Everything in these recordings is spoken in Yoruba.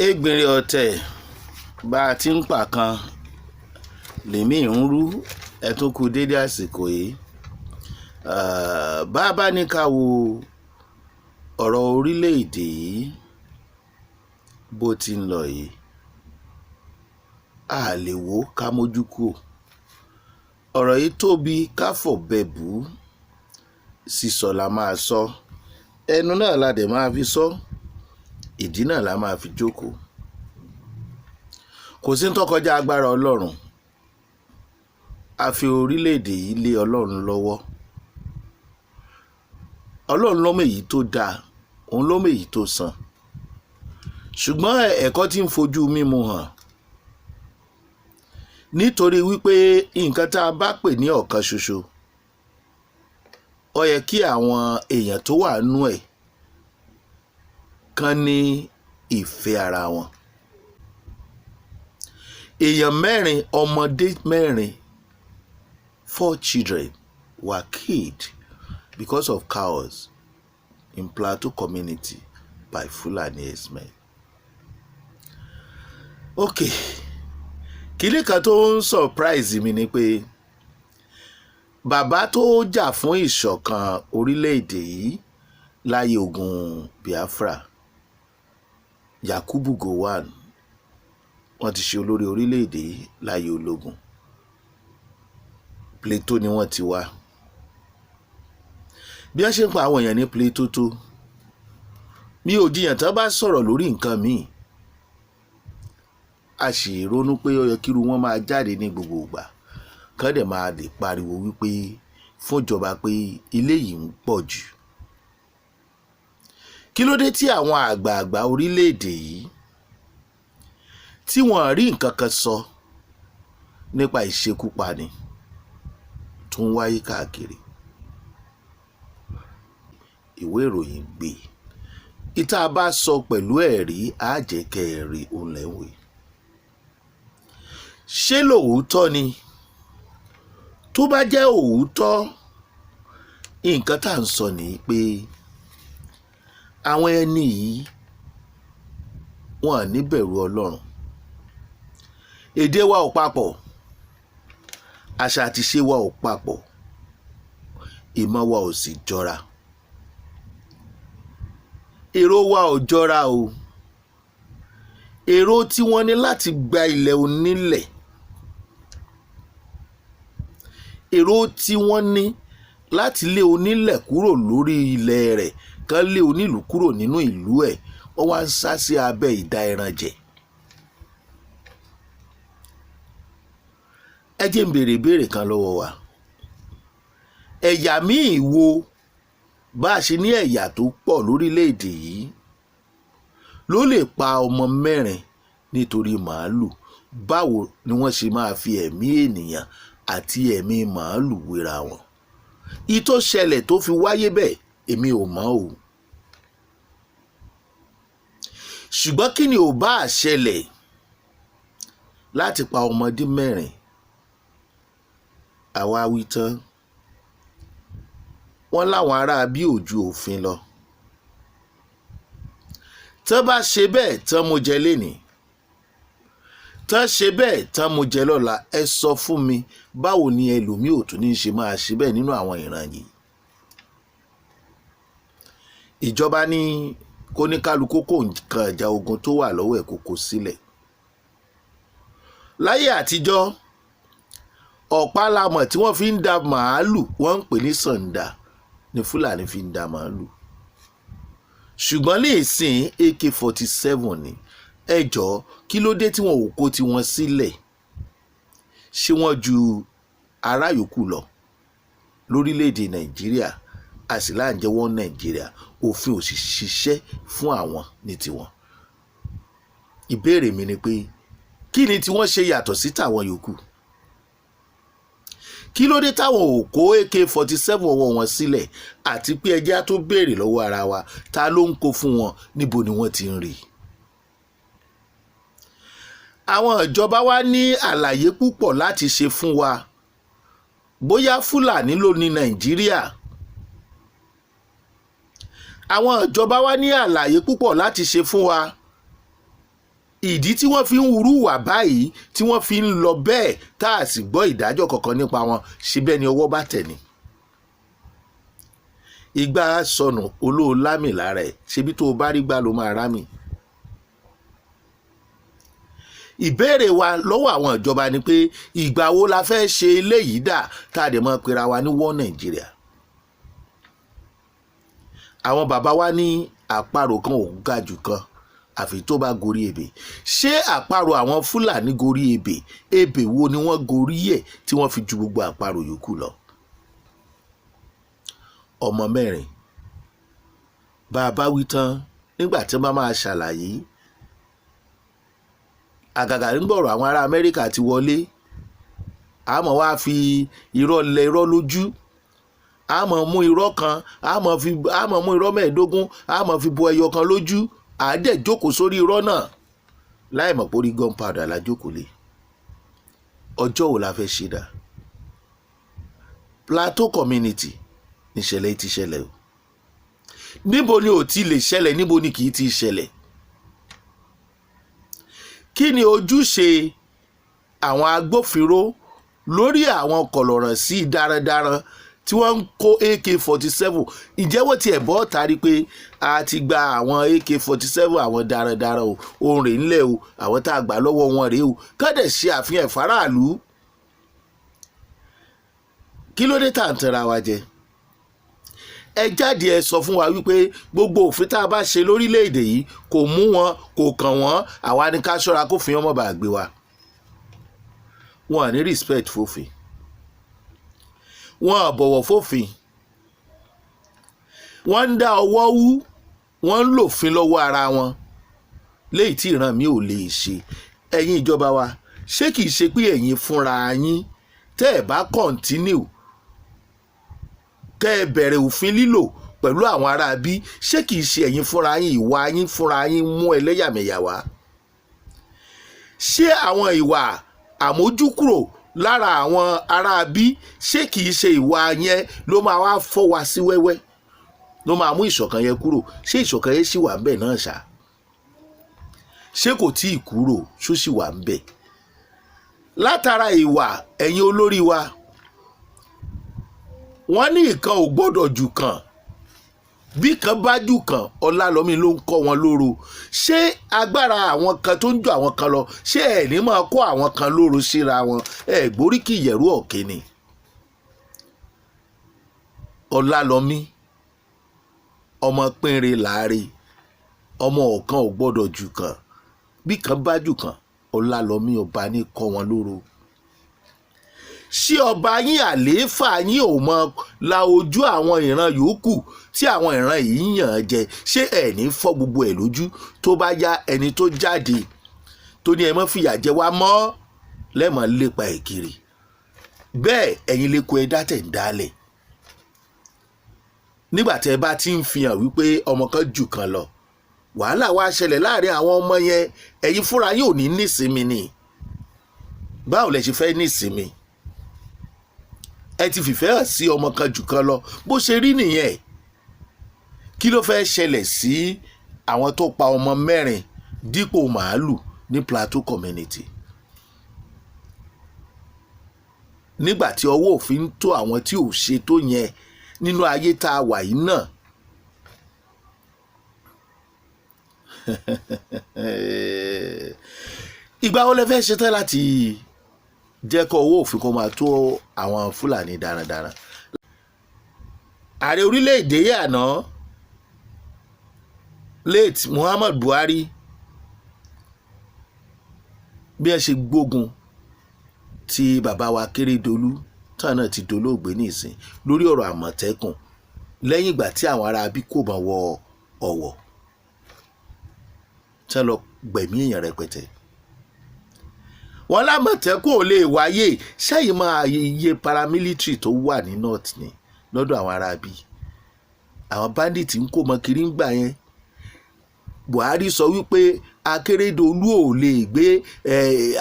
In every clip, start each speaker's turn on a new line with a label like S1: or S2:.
S1: Ẹgbẹ̀rin ọ̀tẹ̀ bá a ti ń pa kan lèmi ń rú ẹ̀tún kù dédé àsìkò yìí. Bá a bá ní ká wo ọ̀rọ̀ orílẹ̀-èdè yìí bó ti ń lọ yìí, a lè wò ká mójú kúrò. Ọ̀rọ̀ yìí tóbi ká fọ̀bẹ bù, sísọ la máa sọ, ẹnu náà la dẹ̀ máa fi sọ, ìdí náà la máa fi jókòó. Kò sí tó kọjá agbára Ọlọ́run. A fi orílẹ̀-èdè yìí lé Ọlọ́run lọ́wọ́. Ọlọ́run ló mọ èyí tó dáa, òun ló mọ èyí tó sàn. Ṣùgbọ́n ẹ̀kọ́ tí ń fojú mímu hàn, nítorí wípé nǹkan tá a bá pè ní ọ̀kan ṣoṣo, ó yẹ kí àwọn èèyàn tó wà nú ẹ̀ kan ní ìfẹ́ ara wọn. Èèyàn mẹ́rin, ọmọdé mẹ́rin, 4 children were killed because of cows in Plateau community by Fulani herdsmen. Okay, kíní kan tó ń surprise mi ni pé bàbá tó jà fún ìṣọ̀kan orílẹ̀-èdè yìí láyé ogun Biafra, Yakubu Gowon, wọ́n ti ṣe olórí orílẹ̀-èdè yìí láyé ológun. Plateau ni wọ́n ti wá. Bí wọ́n ṣe ń pa àwọn èèyàn ní Plateau tó, mi ò jiyàn tán bá sọ̀rọ̀ lórí nǹkan míì. A sì ronú pé ó yẹ kíru wọn máa jáde ní gbogbo ìgbà, kán dẹ̀ máa lè pariwo wípé fún ìjọba pé ilé yìí ń pọ̀ jù. Kí ló dé tí àwọn àgbààgbà orílẹ̀-èdè yìí tí wọ́n rí nǹkan kan sọ nípa ìṣekúpani tó ń wáyé káàkiri? Ìwé ìròyìn gbé, ìta bá sọ pẹ̀lú ẹ̀rí àjẹkẹ́ ẹ̀rí òun lẹ́wọ̀n. Ṣé lóòótọ́ ni? Tó bá jẹ́ òótọ́, nǹkan tá à ń sọ ni pé àwọn ẹni yìí wọn ní bẹ̀rù Ọlọ́run. Èdè wa ò papọ̀, àṣà àti ìṣe wa ò papọ̀, ìmọ̀ wa ò sì jọra, èrò wa ò jọra o. Èrò tí wọ́n ní láti gba ilẹ̀ onílẹ̀, èrò tí wọ́n ní láti lé onílẹ̀ kúrò lórí ilẹ̀ rẹ̀, kán lé onílùú kúrò nínú ìlú ẹ̀, wọ́n wá ń sá sí abẹ́ ìdá ẹran jẹ. Ẹ jẹ́ n béèrè ìbéèrè kan lọ́wọ́ wa. Ẹ̀yà míì wo bá a ṣe ní ẹ̀yà tó pọ̀ lórílẹ̀-èdè yìí ló lè pa ọmọ mẹ́rin nítorí màálù? Báwo ni wọ́n ṣe máa fi ẹ̀mí ènìyàn àti ẹ̀mí màálù wéra wọn? Ìtó ṣẹlẹ̀ tó fi wáyé bẹ́ẹ̀ èmi ò mọ̀ o. Ṣùgbọ́n kí ni ò bá ṣẹlẹ̀ láti pa ọmọdé mẹ́rin? Àwa wí tán, wọ́n láwọn ará bí ò ju òfin lọ. Tán bá ṣe bẹ́ẹ̀ tán mo jẹ lénìí, tán ṣe bẹ́ẹ̀ tán mo jẹ lọ́la, ẹ sọ fún mi báwo ni ẹlòmíì ò tún ní ṣe máa ṣe bẹ́ẹ̀ nínú àwọn ìran yìí? Ìjọba ní kóníkálukú kó nǹkan ìjà ogun tó wà lọ́wọ́ ẹ̀ kó kó sílẹ̀. Láyé àtijọ́, ọ̀pá lamọ̀ tí wọ́n fi ń da màálù, wọ́n ń pè ní sàǹdà, ni Fúlàní fi ń da màálù. Ṣùgbọ́n ní ìsìn AK-47 ni. Ẹ jọ̀ọ́, kí ló dé tí wọn ò kó tiwọn sílẹ̀? Ṣé wọ́n ju ará yòókù lọ lórílẹ̀‐èdè Nàìjíríà? Àsìlá ń jẹ́ wọ́n Nàìjíríà, òfin ò sì ṣiṣẹ́ fún àwọn ní tiwọn. Ìbéèrè mi ni pé kí ni tí wọ́n ṣe yàtọ̀ sí tàwọn yòókù? Kí ló dé táwọn ò kó AK-47 ọwọ́ wọn sílẹ̀? Àti pé ẹjẹ́ á tó béèrè lọ́wọ́ ara wa, ta ló ń kó fún wọn? Níbo ni wọ́n ti ń rí? Àwọn ìjọba wa ní àlàyé púpọ̀ láti ṣe fún wa. Bóyá Fúlàní ló ní Nàìjíríà, àwọn ìjọba wa ní àlàyé púpọ̀ láti ṣe fún wa. ìdí tí wọ́n fi ń hurú wà báyìí tí wọ́n fi ń lọ bẹ́ẹ̀ tá a sì gbọ́ ìdájọ́ kankan nípa wọn ṣe bẹ́ẹ̀ ni ọwọ́ bá tẹ̀ ni. Ìgbà sọnù olóòlámì lára ẹ̀ ṣebí tó o bá rí gbà ló máa rámì. Ìbéèrè wa lọ́wọ́ àwọn ìjọba ni pé ìgbà wo la fẹ́ ṣe eléyìí dà tá a dẹ̀ mọ́ pera wa ní wọ́n Nàìjíríà. Àwọn bàbá wa ní àparò kan ò ga jù kan àfi tó bá gorí ebè. Ṣé àparò àwọn Fúlàní gorí ebè? Ebè wo ni wọ́n gorí ẹ̀ tí wọ́n fi ju gbogbo àparò yòókù lọ? Ọmọ mẹ́rin bá a bá wí tán nígbà tí wọ́n máa ṣàlàyé àgàgà ń gbọ̀rọ̀ àwọn ará Amẹ́ríkà ti wọlé, àmọ́ wá fi irọ́ lẹ irọ́ lójú, àmọ́ mú irọ́ kan, àmọ́ mú irọ́ 15, àmọ́ fi bo ẹyọ kan lójú, àádẹ́ jókòó sórí irọ́ náà láì mọ̀ pé orí gunpowder la jókòó lé. Ọjọ́ wo la fẹ́ ṣe dà? Plateau community níṣẹ̀lẹ̀ ti ṣẹlẹ̀ o. Níbo ni ò ti lè ṣẹlẹ̀, níbo ni kì í ti ṣẹlẹ̀? Kí ni ojúṣe àwọn agbófinró lórí àwọn kọ̀lọ̀rọ̀ sí darandaran tí wọ́n ń kó AK-47? Ìjẹ́wọ́ ti ẹ̀bọ́ tari pé a ti gba àwọn AK-47 àwọn darandaran o, ohun rẹ̀ ńlẹ̀ o, àwọn tá a gbà lọ́wọ́ wọn rèé o, kọ́dẹ̀ ṣe àfihàn faraàlú. Kí ló dé tá à ń tẹ̀ra wa jẹ? Ẹ jáde ẹ sọ fún wa wípé gbogbo òfin tá a bá ṣe lórílẹ̀‐èdè yìí kò mú wọn, kò kàn wọ́n, àwa ni ká ṣọ́ra kó fi ọmọ bá gbé wa. Wọn à ní respect fòfin, wọn à bọ̀wọ̀ fòfin, wọ́n ń dá ọwọ́ wú, wọ́n ń lòfin lọ́wọ́ ara wọn léyìí tí ìran mi ò lè ṣe. Ẹ̀yin ìjọba wa, ṣé kìí ṣe pé ẹ̀yin fúnra yín tẹ́ ẹ̀ bá continue kẹ́ ẹ bẹ̀rẹ̀ òfin lílò pẹ̀lú àwọn ará bí, ṣé kìí ṣe ẹ̀yin fúnra yín, ìwà yín fúnra yín mú ẹlẹ́yàmẹ̀yà wá? Ṣé àwọn ìwà àmójúkúrò lára àwọn ará bí, ṣé kìí ṣe ìwà yẹn ló máa wá fọ́ wa sí wẹ́wẹ́, ló máa mú ìṣọ̀kan yẹn kúrò? Ṣé ìṣọ̀kan yẹn ṣì wà ń bẹ̀ náà ṣá? Ṣé kò tí ì kúrò, ṣó ṣì wà ń bẹ̀? Látara ìwà ẹ̀yin olórí wa, wọ́n ní ìkan ò gbọ́dọ̀ jù kan, bí kan bá jù kan Ọlálọ́mí ló ń kọ́ wọn lóró. Ṣé agbára àwọn kan tó ń jù àwọn kan lọ, ṣé ẹ̀ ní máa kọ́ àwọn kan lóró síra wọn? Ẹ̀ gbóríkì ìyẹ̀rú ọ̀kẹ́ ni. Ọlálọ́mí ọmọ pínrin láàrin, ọmọ ọ̀kan ò gbọ́dọ̀ jù kan, bí kan bá jù kan Ọlálọ́mí ọba ní kọ́ wọn lóró. Ṣé ọba yín àlééfà yín ò mọ la ojú àwọn ìran yòókù tí àwọn ìran yìí yàn án jẹ? Ṣé ẹ̀ ní fọ́ gbogbo ẹ̀ lójú tó bá yá ẹni tó jáde tó ní ẹ mọ́ fìyà jẹ wá mọ́ lẹ́mọ̀ lépa ẹ̀ kiri? Bẹ́ẹ̀ ẹ̀yin lè kó ẹ̀dá tẹ̀ ń dálẹ̀. Nígbà tẹ́ ẹ bá ti ń fi hàn wípé ọmọ kan jù kan lọ, wàhálà wá ṣẹlẹ̀ láàrin àwọn ọmọ yẹn, ẹ̀yin fúnra yín ò ní nísinmi ni. Báwo lẹ ṣe fẹ́ nísinmi? Ẹ ti fìfẹ́ hàn sí ọmọ kan jù kan lọ, bó ṣe rí nìyẹn. Kí ló fẹ́ ṣẹlẹ̀ sí àwọn tó pa ọmọ 4 Dipo Maalu ní Plateau community? Nígbà tí ọwọ́ òfin tó àwọn tí ò ṣe tó yẹn nínú ayé tá a wà yìí náà. Ìgbà wo lẹ fẹ́ ṣe tán láti jẹ́ kó owó òfin kó máa tó àwọn Fúlàní darandaran? Ààrẹ orílẹ̀-èdè yìí àná late Muhammadu Buhari, bí ẹ ṣe gbógun ti bàbá wa Kérédolú tán náà ti dolóògbé nísìn lórí ọ̀rọ̀ Àmọ̀tẹ́kùn lẹ́yìn ìgbà tí àwọn ará bí kò mọ̀ wọ Ọ̀wọ̀ tán lọ gbẹ̀mí èèyàn rẹpẹtẹ. Wọ́n l'Àmọ̀tẹ́kùn ò lè wáyé, ṣẹ́yìn máa iye paramilitary tó wà ní north ni lọ́dọ̀ àwọn ará bí. Àwọn bandit ń kó mọ kiri ń gbà yẹn. Buhari sọ wípé Akérédolú ò lè gbé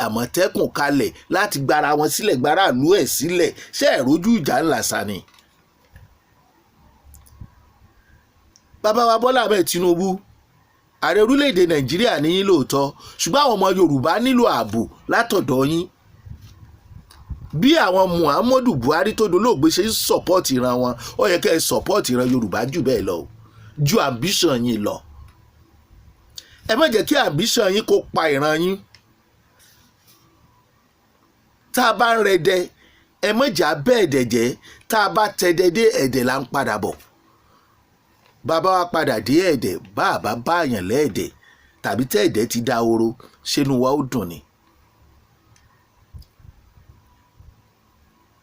S1: Àmọ̀tẹ́kùn kalẹ̀ láti gbára wọn sílẹ̀, gbára ìlú ẹ̀ sílẹ̀. Ṣé ẹ̀ rójú ìjà ńlá sani? Bàbá wa Bọ́lá Ahmed Tinubu ààrẹ orílẹ̀-èdè Nàìjíríà ní yín lóòótọ́ ṣùgbọ́n àwọn ọmọ Yorùbá nílò ààbò látọ̀dọ̀ yín bí àwọn Muhammadu Buhari tó dolóògbé ṣe ń sọ̀pọ́ọ̀tì ìran wọn ó yẹ kẹ́ ẹ sọ̀pọ́ọ̀tì ìran Yorùbá jù bẹ́ẹ̀ lọ ju ambition yín lọ ẹ má jẹ́ kí ambition yín kó pa ìran yín tá a bá ń rẹdẹ ẹ má jà bẹ́ẹ̀ dẹ̀jẹ́ tá a bá tẹdẹ dé ẹ̀dẹ̀ là ń padà bọ̀ bàbá wa padà dé ẹ̀dẹ̀ bá a bá báàyàn lẹ́ẹ̀dẹ̀ tàbí tẹ́ ẹ̀dẹ̀ ti dá oró ṣẹ́nu wa ó dùn ni.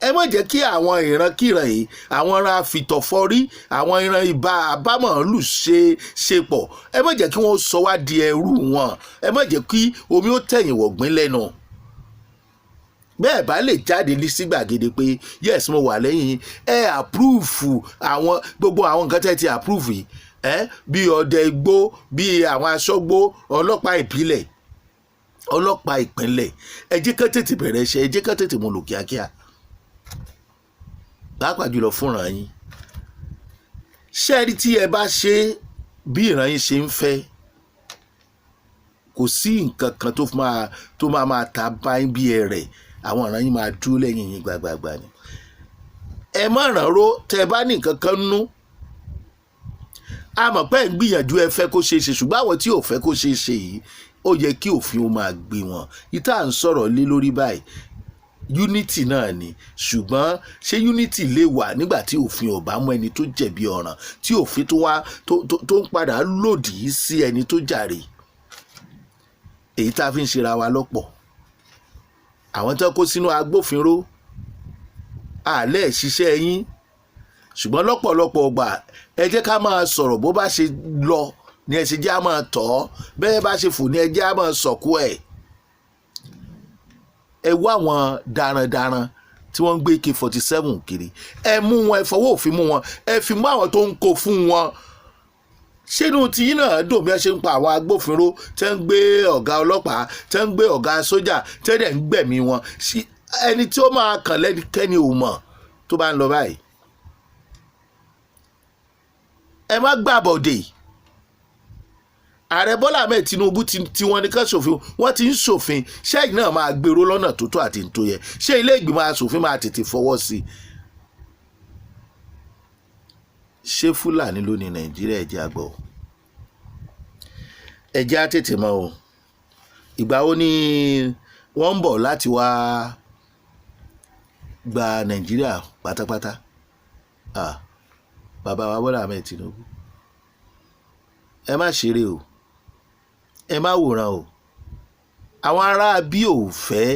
S1: ẹ má jẹ́ kí àwọn ìrankíran yìí àwọn ìran àfìtọ̀fọ́rí àwọn ìran ìbá àbámọ̀lù ṣe pọ̀ ẹ má jẹ́ kí wọ́n sọ wá di ẹrú wọn ẹ má jẹ́ kí omi ó tẹ̀yìn wọ̀gbìn lẹ́nu bẹ́ẹ̀ bá lè jáde sí gbàgede pé yes mo wà lẹ́yìn ẹ àpúrúfù àwọn gbogbo àwọn nǹkan tẹ́ ti àpúrúfù yìí bí ọdẹ igbó bí àwọn aṣọ́gbó ọlọ́pàá ìbílẹ̀ ọlọ́pàá ìpínlẹ̀ ẹ jẹ́ ká tètè bẹ̀rẹ̀ iṣẹ́ ẹ jẹ́ ká tètè mú lò kíákíá pàápàá jùlọ fúnra yín ṣẹ́ẹ̀rí tí ẹ bá ṣe bí ìran yín ṣe ń fẹ́ kò sí nǹkan kan tó máa ta báyìí bí ẹrẹ̀ àwọn ìran yín máa dúró lẹ́yìn yín gbàgbàgbà ni ẹ má ràn ró tẹ bá ní nǹkan kan nú a mọ̀ pé ń gbìyànjú ẹ fẹ́ kó ṣeé ṣe ṣùgbọ́n àwọn tí ò fẹ́ kó ṣeé ṣe yìí ó yẹ kí òfin ó máa gbé wọn ìta à ń sọ̀rọ̀ lé lórí báyìí unity náà ni ṣùgbọ́n ṣé unity lè wà nígbà tí òfin ò bá mú ẹni tó jẹ̀bi ọ̀ràn tí òfin tó ń padà lòdì sí ẹni tó jàre èyí tá a fi ń ṣera wa lọ́pọ̀ àwọn tó kó sínú agbófinró àlẹ́ ṣiṣẹ́ yín ṣùgbọ́n lọ́pọ̀lọpọ̀ ọgbà ẹ jẹ́ ká máa sọ̀rọ̀ bó bá ṣe lọ ni ẹ ṣe jẹ́ á máa tọ̀ ọ́ bẹ́ẹ̀ bá ṣe fò ní ẹ jẹ́ á máa sọ̀kú ẹ̀ ẹ wá àwọn darandaran tí wọ́n ń gbé AK-47 kiri ẹ mú wọn ẹ fọwọ́ òfin mú wọn ẹ fi mú àwọn tó ń kó fún wọn ṣénu tiyín náà dùn bí wọ́n ṣe ń pa àwọn agbófinró tẹ́ ń gbé ọ̀gá ọlọ́pàá tẹ́ ń gbé ọ̀gá sójà tẹ́ dẹ̀ ń gbẹ̀mí wọn ẹni tí ó máa kàn lẹ́nikẹ́ni ò mọ̀ tó bá ń lọ báyìí ẹ má gbàbọ̀dè ààrẹ Bọ́lá Ahmed Tinubu tí wọ́n ní ká ṣòfin wọ́n ti ń ṣòfin ṣẹ́yìn náà máa gbèrò lọ́nà tó tó àti tó yẹ ṣé ilé ìgbìmọ̀ aṣòfin máa tètè fọwọ́ sí i ṣé Fúlàní ló ní Nàìjíríà ẹ̀jẹ̀ àgbọ̀ ẹ̀jẹ̀ á tètè mọ́ o ìgbà wo ni wọ́n ń bọ̀ láti wá gba Nàìjíríà pátápátá bàbá wa Bọ́lá Ahmed Tinubu ẹ má ṣeré o ẹ má wòran o àwọn ará bí ò fẹ́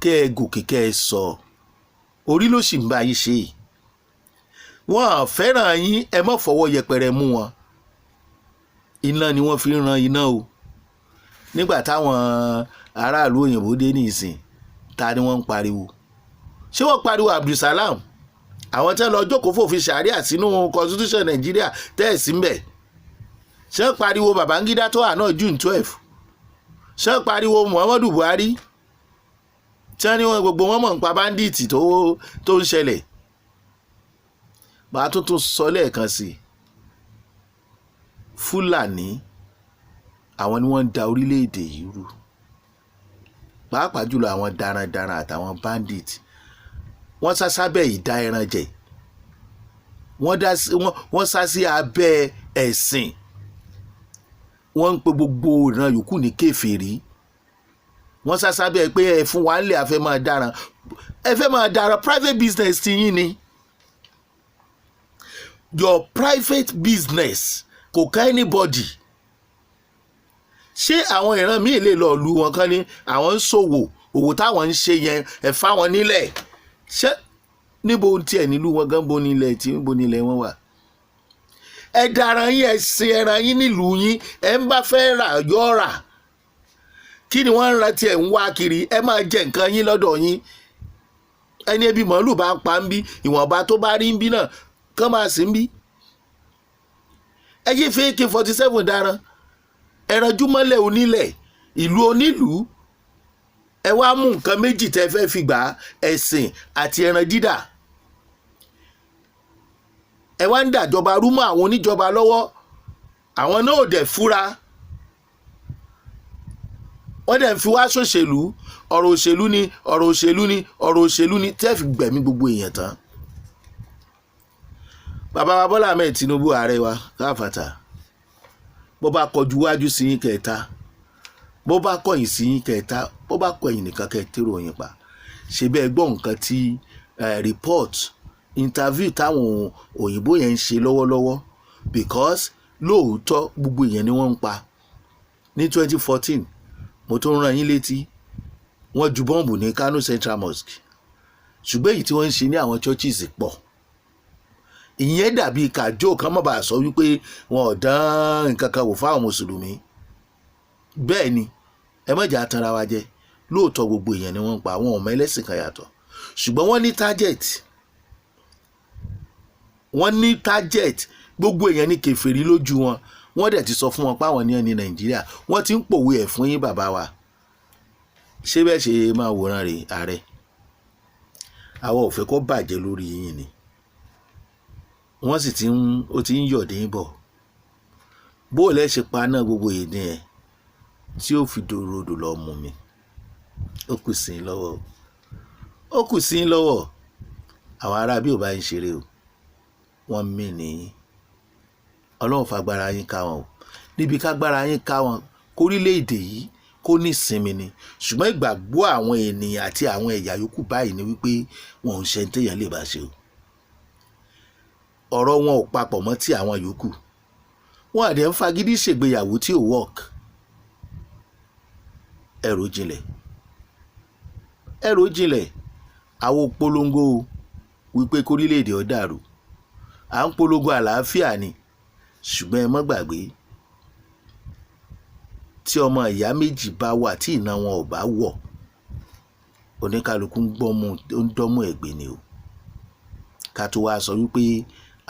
S1: kẹ́ ẹ gòkè kẹ́ ẹ sọ orí ló sì ń bá yín ṣe wọ́n fẹ́ràn yín ẹ má fọwọ́ yẹpẹrẹ mú wọn iná ni wọ́n fi ń ran iná o nígbà táwọn aráàlú òyìnbó dé ní ìsìn ta ni wọ́n ń pariwo ṣé wọ́n pariwo Abdulsalam àwọn tẹ́ lọ jókòó fòfin ṣàríà sínú constitution Nàìjíríà tẹ́ ẹ̀ sí ń bẹ̀ ṣé ń pariwo Babangida tó wà náà June 12 ṣé ń pariwo Muhammadu Buhari tí wọ́n ní wọn gbogbo wọn mọ̀ nípa bandit tó ń ṣẹlẹ̀ màá tuntun sọ lẹ́ẹ̀kan sí Fúlàní àwọn ni wọ́n ń da orílẹ̀-èdè yìí rú pàápàá jùlọ àwọn darandaran àtàwọn bandit wọ́n sá sábẹ́ ìdá ẹran jẹ wọ́n sá sí abẹ́ ẹ̀sìn wọ́n ń pe gbogbo ìran yòókù ní kèfèrí wọ́n sá sábẹ́ pé ẹ fún wa ńlẹ̀ ẹ fẹ́ máa dára private business ti yín ni your private business kò ká anybody ṣé àwọn ìran míì lè lọ lu wọn kan ní àwọn ń ṣòwò òwò táwọn ń ṣe yẹn ẹ fáwọn nílẹ̀ ṣé níbo tiẹ̀ nílùú wọn gan bo nílẹ̀ wọn wà ẹ dára yín ẹ sin ẹran yín nílùú yín ẹ ń bá fẹ́ rà yọ rà kí ni wọ́n ń ra tiẹ̀ ń wá kiri ẹ máa jẹ nǹkan yín lọ́dọ̀ yín ẹni ebi màálù bá ń pa ń bí ìwọ̀nba tó bá rí ń bí náà kán máa sí ń bí ẹ yé fi AK-47 dára ẹran júmọ́lẹ̀ onílẹ̀ ìlú onílùú ẹ wá mú nǹkan méjì tẹ́ fẹ́ fi gbà ẹ̀sìn àti ẹran dídà ẹ wá ń dàjọba rúmọ́ àwọn oníjọba lọ́wọ́ àwọn náà ò dẹ̀ fúra wọ́n dẹ̀ fi wá ṣòṣèlú, ọ̀rọ̀ òṣèlú ni ọ̀rọ̀ òṣèlú ni ọ̀rọ̀ òṣèlú ni tẹ́ fi gbẹ̀mí gbogbo èèyàn tán. bàbá wa Bọ́lá Ahmed Tinubu ààrẹ wa káfàtà, bó bá kọjú wájú sí yín kẹta, bó bá kọ̀yìn sí yín kẹta, bó bá kọ̀yìn nìkan kẹtẹ́rò yín pa. ṣe bẹ́ẹ̀ gbọ́ nǹkan tí report interview táwọn òyìnbó yẹn ń ṣe lọ́wọ́lọ́wọ́, because lóòótọ́ gbogbo èèyàn ni wọ́n ń pa. Ní 2014 mo tún rán yín létí, wọ́n ju bọ́ǹbù ní Kano Central Mosque, ṣùgbọ́n èyí tí wọ́n ń ṣe ní àwọn churches pọ̀. ìyẹn dàbí kàjọ kan má bàa sọ wípé wọn ò dán nǹkan kan wò fáwọn mùsùlùmí. bẹ́ẹ̀ ni ẹ má jà tanra wa jẹ, lóòótọ́ gbogbo èèyàn ni wọ́n ń pa, àwọn ọmọ ẹlẹ́sìn kan yàtọ̀, ṣùgbọ́n wọ́n ní target, wọ́n ní target. gbogbo èèyàn ní kèfèrí lójú wọn. wọ́n dẹ̀ ti sọ fún wọn páwọn ní ẹni Nàìjíríà, wọ́n ti ń pòwe ẹ̀ fún yín bàbá wa. ṣé bẹ́ẹ̀ ṣe máa wòran rè ààrẹ? àwọn ò fẹ́ kó bàjẹ́ lórí yín ni, wọ́n sì ti ń yọ̀dín bọ̀. bó o lẹ́ ṣe paná gbogbo èdè ẹ̀ tí ó fi dòròdò lọ mú mi, ó kù sí i lọ́wọ́, ó kù sí i lọ́wọ́. àwọn ará bí ò bá ń ṣeré o, wọ́n mí nìyí. ọlọ́run fagbára yín ká wọn o, níbi kágbára yín ká wọn kórílẹ̀-èdè yìí kó ní ìsinmi ni. ṣùgbọ́n ìgbàgbọ́ àwọn ènìyàn àti àwọn ẹ̀yà yòókù báyìí ni wípé wọn ò ń ṣe ní téèyàn lè bá ṣe o. ọ̀rọ̀ wọn ò papọ̀ mọ́ ti àwọn yòókù. wọn àdé ń fagídí ṣègbéyàwó tí ò work. ẹ̀rọ jinlẹ̀, ẹ̀rọ jinlẹ̀. àwọn polongo wípé kórílẹ̀-èdè ó dàrú, à ń polongo àlàáfíà ni. ṣùgbọ́n ẹ má gbàgbé, tí ọmọ ìyá méjì bá wà tí iná wọn ò bá wọ̀, oníkálukú ń dọ́mú ẹ̀gbẹ́ ni o. ká tó wá sọ wípé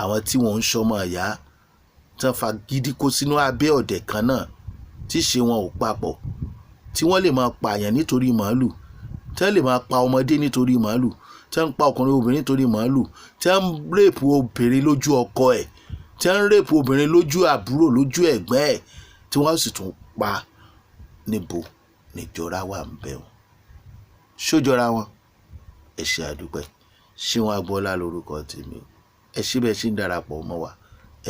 S1: àwọn tí wọ́n ń ṣọmọ ìyá tán fagídí kó sínú abẹ́ ọ̀dẹ̀ kan náà, tí ṣe wọn ò papọ̀, tí wọ́n lè máa pààyàn nítorí màálù, tí wọ́n lè máa pa ọmọdé nítorí màálù, tí wọ́n ń pa ọkùnrin obìnrin nítorí màálù, tí wọ́n ń rèpù obìnrin lójú ọkọ ẹ̀, tí wọ́n ń rèpù obìnrin lójú àbúrò, lójú ẹ̀gbẹ́ ẹ̀, tí wọ́n sì tún pa. níbo níjọra wà ń bẹ̀ wọ́n? ṣójọra wọn? ẹ ṣé àdúpẹ́. Ṣéun Agboola lórúkọ tèmi o. ẹ ṣé bẹ́ẹ̀ ṣe ń darapọ̀ mọ́ wa,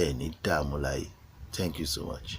S1: ẹ ní dààmú láyé. Thank you so much.